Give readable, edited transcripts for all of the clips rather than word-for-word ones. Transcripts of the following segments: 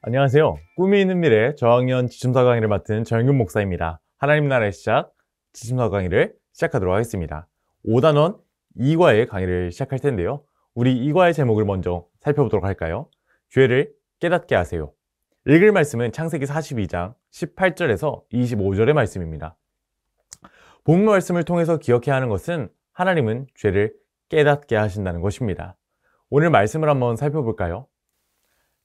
안녕하세요. 꿈이 있는 미래 저학년 지침서 강의를 맡은 정윤 목사입니다. 하나님 나라의 시작 지침서 강의를 시작하도록 하겠습니다. 5단원 2과의 강의를 시작할 텐데요. 우리 2과의 제목을 먼저 살펴보도록 할까요? 죄를 깨닫게 하세요. 읽을 말씀은 창세기 42장 18절에서 25절의 말씀입니다. 본문 말씀을 통해서 기억해야 하는 것은 하나님은 죄를 깨닫게 하신다는 것입니다. 오늘 말씀을 한번 살펴볼까요?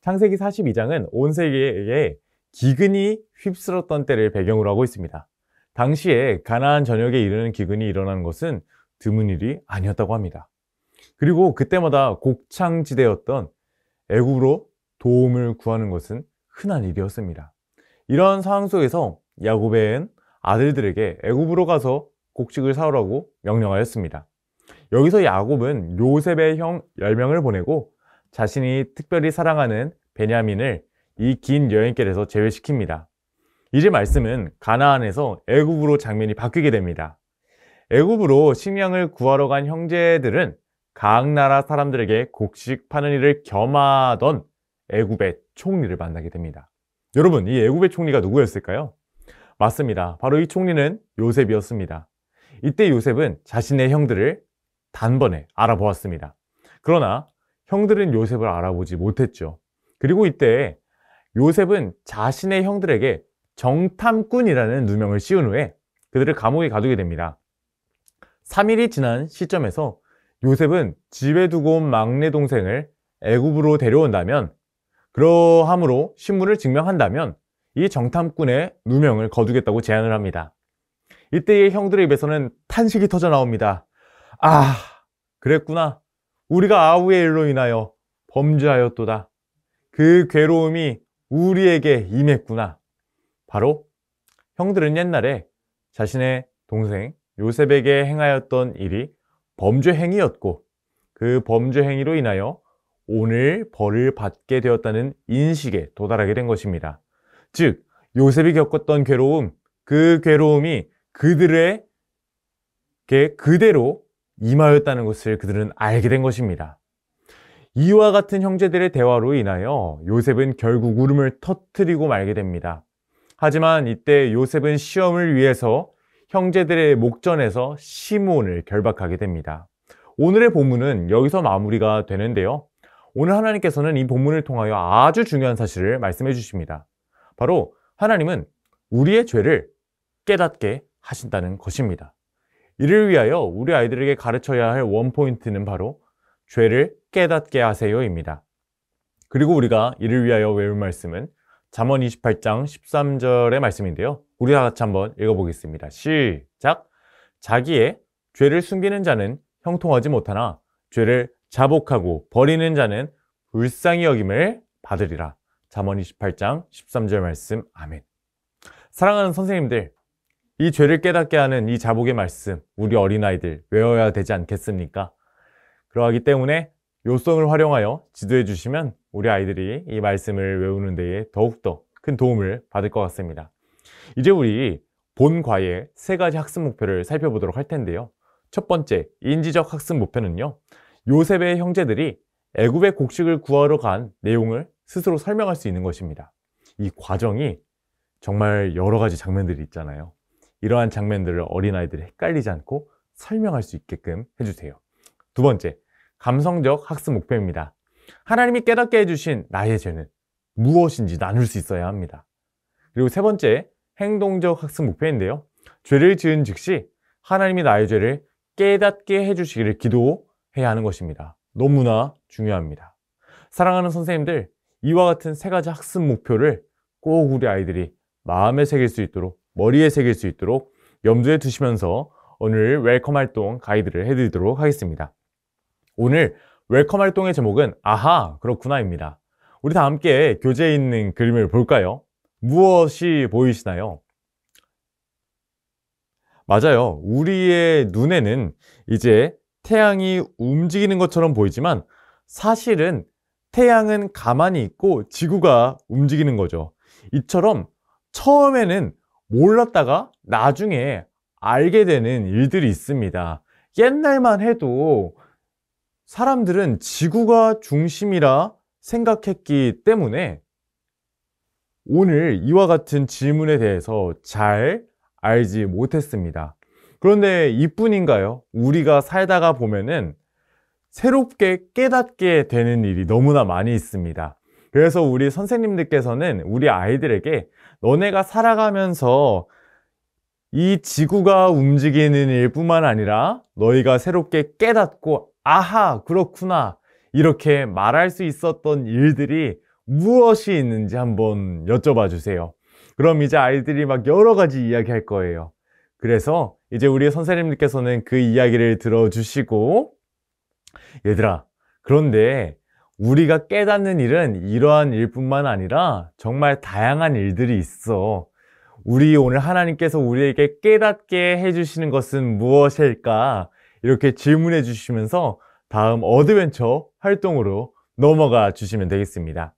창세기 42장은 온 세계에 기근이 휩쓸었던 때를 배경으로 하고 있습니다. 당시에 가나안 전역에 이르는 기근이 일어나는 것은 드문 일이 아니었다고 합니다. 그리고 그때마다 곡창지대였던 애굽으로 도움을 구하는 것은 흔한 일이었습니다. 이런 상황 속에서 야곱은 아들들에게 애굽으로 가서 곡식을 사오라고 명령하였습니다. 여기서 야곱은 요셉의 형 10명을 보내고 자신이 특별히 사랑하는 베냐민을 이 긴 여행길에서 제외시킵니다. 이제 말씀은 가나안에서 애굽으로 장면이 바뀌게 됩니다. 애굽으로 식량을 구하러 간 형제들은 각 나라 사람들에게 곡식 파는 일을 겸하던 애굽의 총리를 만나게 됩니다. 여러분, 이 애굽의 총리가 누구였을까요? 맞습니다. 바로 이 총리는 요셉이었습니다. 이때 요셉은 자신의 형들을 단번에 알아보았습니다. 그러나 형들은 요셉을 알아보지 못했죠. 그리고 이때 요셉은 자신의 형들에게 정탐꾼이라는 누명을 씌운 후에 그들을 감옥에 가두게 됩니다. 3일이 지난 시점에서 요셉은 집에 두고 온 막내 동생을 애굽으로 데려온다면, 그러함으로 신분을 증명한다면 이 정탐꾼의 누명을 거두겠다고 제안을 합니다. 이때의 형들의 입에서는 탄식이 터져 나옵니다. 아, 그랬구나. 우리가 아우의 일로 인하여 범죄하였도다. 그 괴로움이 우리에게 임했구나. 바로 형들은 옛날에 자신의 동생 요셉에게 행하였던 일이 범죄 행위였고, 그 범죄 행위로 인하여 오늘 벌을 받게 되었다는 인식에 도달하게 된 것입니다. 즉, 요셉이 겪었던 괴로움, 그 괴로움이 그들에게 그대로 임하였다는 것을 그들은 알게 된 것입니다. 이와 같은 형제들의 대화로 인하여 요셉은 결국 울음을 터뜨리고 말게 됩니다. 하지만 이때 요셉은 시험을 위해서 형제들의 목전에서 시므온을 결박하게 됩니다. 오늘의 본문은 여기서 마무리가 되는데요. 오늘 하나님께서는 이 본문을 통하여 아주 중요한 사실을 말씀해 주십니다. 바로 하나님은 우리의 죄를 깨닫게 하신다는 것입니다. 이를 위하여 우리 아이들에게 가르쳐야 할 원포인트는 바로 죄를 깨닫게 하세요입니다. 그리고 우리가 이를 위하여 외울 말씀은 잠언 28장 13절의 말씀인데요. 우리 다 같이 한번 읽어보겠습니다. 시작! 자기의 죄를 숨기는 자는 형통하지 못하나 죄를 자복하고 버리는 자는 불쌍히 여김을 받으리라. 잠언 28장 13절 말씀. 아멘. 사랑하는 선생님들, 이 죄를 깨닫게 하는 이 자복의 말씀, 우리 어린아이들 외워야 되지 않겠습니까? 그러하기 때문에 요성을 활용하여 지도해 주시면 우리 아이들이 이 말씀을 외우는 데에 더욱더 큰 도움을 받을 것 같습니다. 이제 우리 본 과의 세 가지 학습 목표를 살펴보도록 할 텐데요. 첫 번째, 인지적 학습 목표는요, 요셉의 형제들이 애굽의 곡식을 구하러 간 내용을 스스로 설명할 수 있는 것입니다. 이 과정이 정말 여러 가지 장면들이 있잖아요. 이러한 장면들을 어린아이들이 헷갈리지 않고 설명할 수 있게끔 해주세요. 두 번째, 감성적 학습 목표입니다. 하나님이 깨닫게 해주신 나의 죄는 무엇인지 나눌 수 있어야 합니다. 그리고 세 번째, 행동적 학습 목표인데요. 죄를 지은 즉시 하나님이 나의 죄를 깨닫게 해주시기를 기도해야 하는 것입니다. 너무나 중요합니다. 사랑하는 선생님들, 이와 같은 세 가지 학습 목표를 꼭 우리 아이들이 마음에 새길 수 있도록, 머리에 새길 수 있도록 염두에 두시면서 오늘 웰컴 활동 가이드를 해드리도록 하겠습니다. 오늘 웰컴 활동의 제목은 아하, 그렇구나입니다. 우리 다 함께 교재에 있는 그림을 볼까요? 무엇이 보이시나요? 맞아요. 우리의 눈에는 이제 태양이 움직이는 것처럼 보이지만 사실은 태양은 가만히 있고 지구가 움직이는 거죠. 이처럼 처음에는 몰랐다가 나중에 알게 되는 일들이 있습니다. 옛날만 해도 사람들은 지구가 중심이라 생각했기 때문에 오늘 이와 같은 질문에 대해서 잘 알지 못했습니다. 그런데 이뿐인가요? 우리가 살다가 보면은 새롭게 깨닫게 되는 일이 너무나 많이 있습니다. 그래서 우리 선생님들께서는 우리 아이들에게 너네가 살아가면서 이 지구가 움직이는 일뿐만 아니라 너희가 새롭게 깨닫고 아하 그렇구나 이렇게 말할 수 있었던 일들이 무엇이 있는지 한번 여쭤봐 주세요. 그럼 이제 아이들이 막 여러 가지 이야기 할 거예요. 그래서 이제 우리 선생님들께서는 그 이야기를 들어주시고 얘들아, 그런데 우리가 깨닫는 일은 이러한 일뿐만 아니라 정말 다양한 일들이 있어. 우리 오늘 하나님께서 우리에게 깨닫게 해주시는 것은 무엇일까? 이렇게 질문해 주시면서 다음 어드벤처 활동으로 넘어가 주시면 되겠습니다.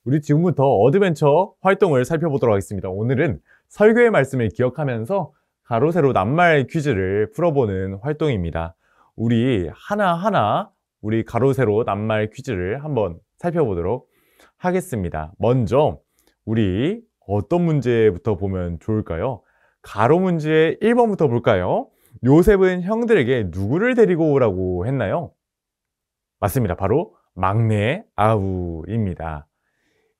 우리 지금부터 어드벤처 활동을 살펴보도록 하겠습니다. 오늘은 설교의 말씀을 기억하면서 가로 세로 낱말 퀴즈를 풀어보는 활동입니다. 우리 하나하나 우리 가로 세로 낱말 퀴즈를 한번 살펴보도록 하겠습니다. 먼저 우리 어떤 문제부터 보면 좋을까요? 가로 문제 1번부터 볼까요? 요셉은 형들에게 누구를 데리고 오라고 했나요? 맞습니다. 바로 막내 아우입니다.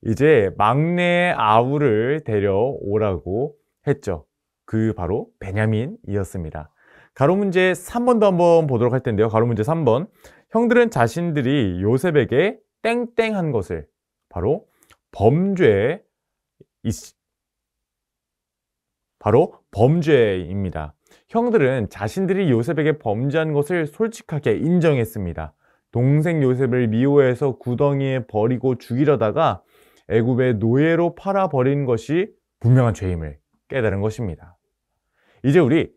이제 막내 아우를 데려오라고 했죠. 그 바로 베냐민이었습니다. 가로 문제 3번도 한번 보도록 할 텐데요. 가로 문제 3번. 형들은 자신들이 요셉에게 땡땡한 것을 바로 범죄입니다. 형들은 자신들이 요셉에게 범죄한 것을 솔직하게 인정했습니다. 동생 요셉을 미워해서 구덩이에 버리고 죽이려다가 애굽의 노예로 팔아버린 것이 분명한 죄임을 깨달은 것입니다. 이제 우리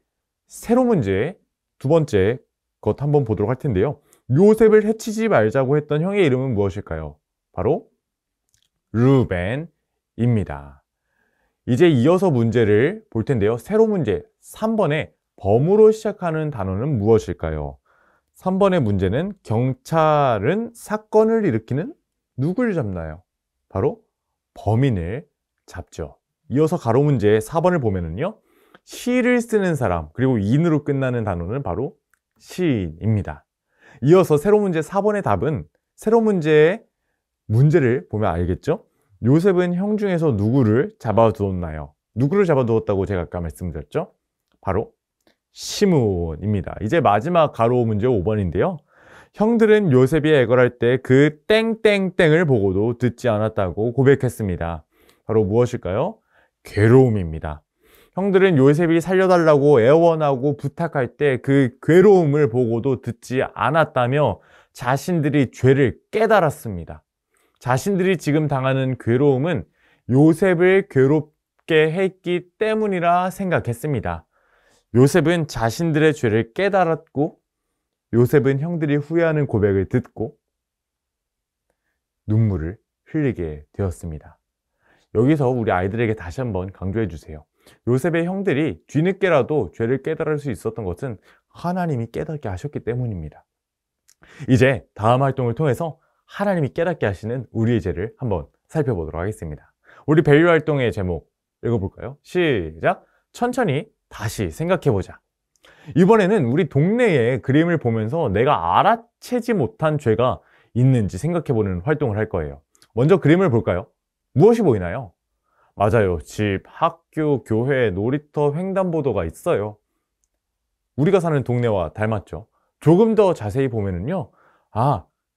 세로 문제 두 번째 것 한번 보도록 할 텐데요. 요셉을 해치지 말자고 했던 형의 이름은 무엇일까요? 바로 르벤입니다. 이제 이어서 문제를 볼 텐데요. 세로 문제 3번에 범으로 시작하는 단어는 무엇일까요? 3번의 문제는 경찰은 사건을 일으키는 누굴 잡나요? 바로 범인을 잡죠. 이어서 가로 문제 4번을 보면은요. 시를 쓰는 사람 그리고 인으로 끝나는 단어는 바로 시인입니다. 이어서 세로 문제 4번의 답은 세로 문제의 문제를 보면 알겠죠? 요셉은 형 중에서 누구를 잡아두었나요? 누구를 잡아두었다고 제가 아까 말씀드렸죠? 바로 시므온입니다. 이제 마지막 가로 문제 5번인데요. 형들은 요셉이 애걸할 때 그 땡땡땡을 보고도 듣지 않았다고 고백했습니다. 바로 무엇일까요? 괴로움입니다. 형들은 요셉이 살려달라고 애원하고 부탁할 때 그 괴로움을 보고도 듣지 않았다며 자신들이 죄를 깨달았습니다. 자신들이 지금 당하는 괴로움은 요셉을 괴롭게 했기 때문이라 생각했습니다. 요셉은 자신들의 죄를 깨달았고 요셉은 형들이 후회하는 고백을 듣고 눈물을 흘리게 되었습니다. 여기서 우리 아이들에게 다시 한번 강조해 주세요. 요셉의 형들이 뒤늦게라도 죄를 깨달을 수 있었던 것은 하나님이 깨닫게 하셨기 때문입니다. 이제 다음 활동을 통해서 하나님이 깨닫게 하시는 우리의 죄를 한번 살펴보도록 하겠습니다. 우리 밸류 활동의 제목 읽어볼까요? 시작! 천천히 다시 생각해보자. 이번에는 우리 동네의 그림을 보면서 내가 알아채지 못한 죄가 있는지 생각해보는 활동을 할 거예요. 먼저 그림을 볼까요? 무엇이 보이나요? 맞아요. 집, 학교, 교회, 놀이터, 횡단보도가 있어요. 우리가 사는 동네와 닮았죠. 조금 더 자세히 보면은요.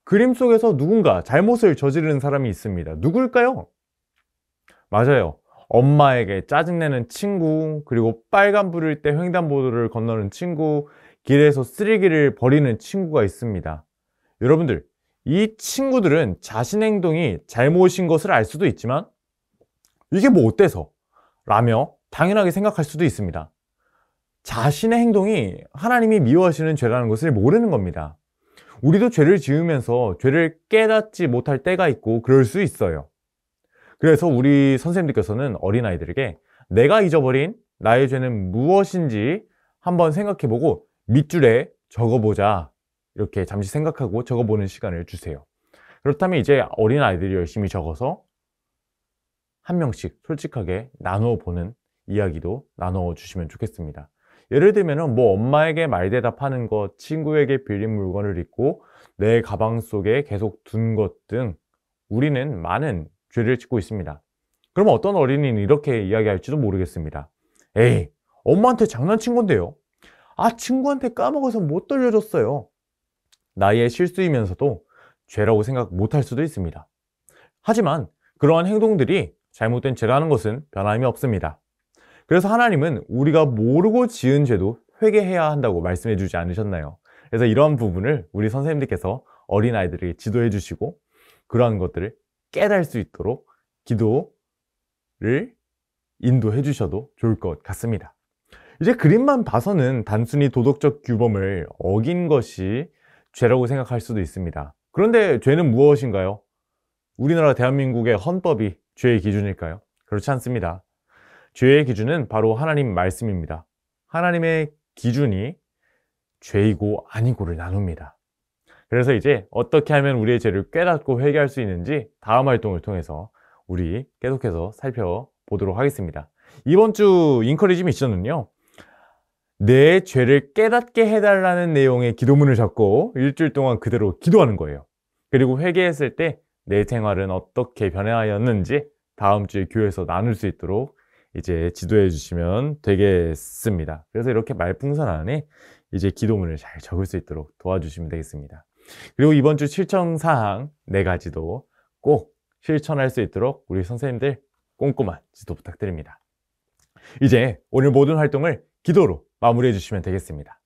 그림 속에서 누군가 잘못을 저지르는 사람이 있습니다. 누굴까요? 맞아요. 엄마에게 짜증내는 친구, 그리고 빨간불일 때 횡단보도를 건너는 친구, 길에서 쓰레기를 버리는 친구가 있습니다. 여러분들, 이 친구들은 자신의 행동이 잘못인 것을 알 수도 있지만 이게 뭐 어때서? 라며 당연하게 생각할 수도 있습니다. 자신의 행동이 하나님이 미워하시는 죄라는 것을 모르는 겁니다. 우리도 죄를 지으면서 죄를 깨닫지 못할 때가 있고 그럴 수 있어요. 그래서 우리 선생님들께서는 어린아이들에게 내가 잊어버린 나의 죄는 무엇인지 한번 생각해보고 밑줄에 적어보자. 이렇게 잠시 생각하고 적어보는 시간을 주세요. 그렇다면 이제 어린아이들이 열심히 적어서 한 명씩 솔직하게 나누어 보는 이야기도 나눠 주시면 좋겠습니다. 예를 들면 뭐 엄마에게 말대답하는 것, 친구에게 빌린 물건을 잊고 내 가방 속에 계속 둔 것 등 우리는 많은 죄를 짓고 있습니다. 그럼 어떤 어린이는 이렇게 이야기할지도 모르겠습니다. 에이, 엄마한테 장난친 건데요. 아, 친구한테 까먹어서 못 돌려줬어요. 나의 실수이면서도 죄라고 생각 못할 수도 있습니다. 하지만 그러한 행동들이 잘못된 죄라는 것은 변함이 없습니다. 그래서 하나님은 우리가 모르고 지은 죄도 회개해야 한다고 말씀해 주지 않으셨나요? 그래서 이러한 부분을 우리 선생님들께서 어린아이들에게 지도해 주시고 그러한 것들을 깨달을 수 있도록 기도를 인도해 주셔도 좋을 것 같습니다. 이제 그림만 봐서는 단순히 도덕적 규범을 어긴 것이 죄라고 생각할 수도 있습니다. 그런데 죄는 무엇인가요? 우리나라 대한민국의 헌법이 죄의 기준일까요? 그렇지 않습니다. 죄의 기준은 바로 하나님 말씀입니다. 하나님의 기준이 죄이고 아니고를 나눕니다. 그래서 이제 어떻게 하면 우리의 죄를 깨닫고 회개할 수 있는지 다음 활동을 통해서 우리 계속해서 살펴보도록 하겠습니다. 이번 주 인커리지 미션은요, 내 죄를 깨닫게 해달라는 내용의 기도문을 잡고 일주일 동안 그대로 기도하는 거예요. 그리고 회개했을 때 내 생활은 어떻게 변화하였는지 다음 주에 교회에서 나눌 수 있도록 이제 지도해 주시면 되겠습니다. 그래서 이렇게 말풍선 안에 이제 기도문을 잘 적을 수 있도록 도와주시면 되겠습니다. 그리고 이번 주 실천사항 4가지도 꼭 실천할 수 있도록 우리 선생님들 꼼꼼한 지도 부탁드립니다. 이제 오늘 모든 활동을 기도로 마무리해 주시면 되겠습니다.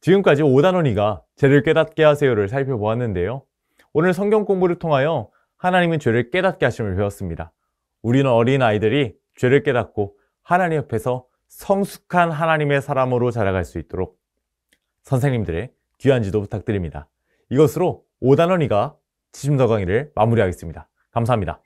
지금까지 5단원이가 죄를 깨닫게 하세요를 살펴보았는데요. 오늘 성경 공부를 통하여 하나님은 죄를 깨닫게 하심을 배웠습니다. 우리는 어린아이들이 죄를 깨닫고 하나님 옆에서 성숙한 하나님의 사람으로 자라갈 수 있도록 선생님들의 귀한 지도 부탁드립니다. 이것으로 5단원이가 지심서 강의를 마무리하겠습니다. 감사합니다.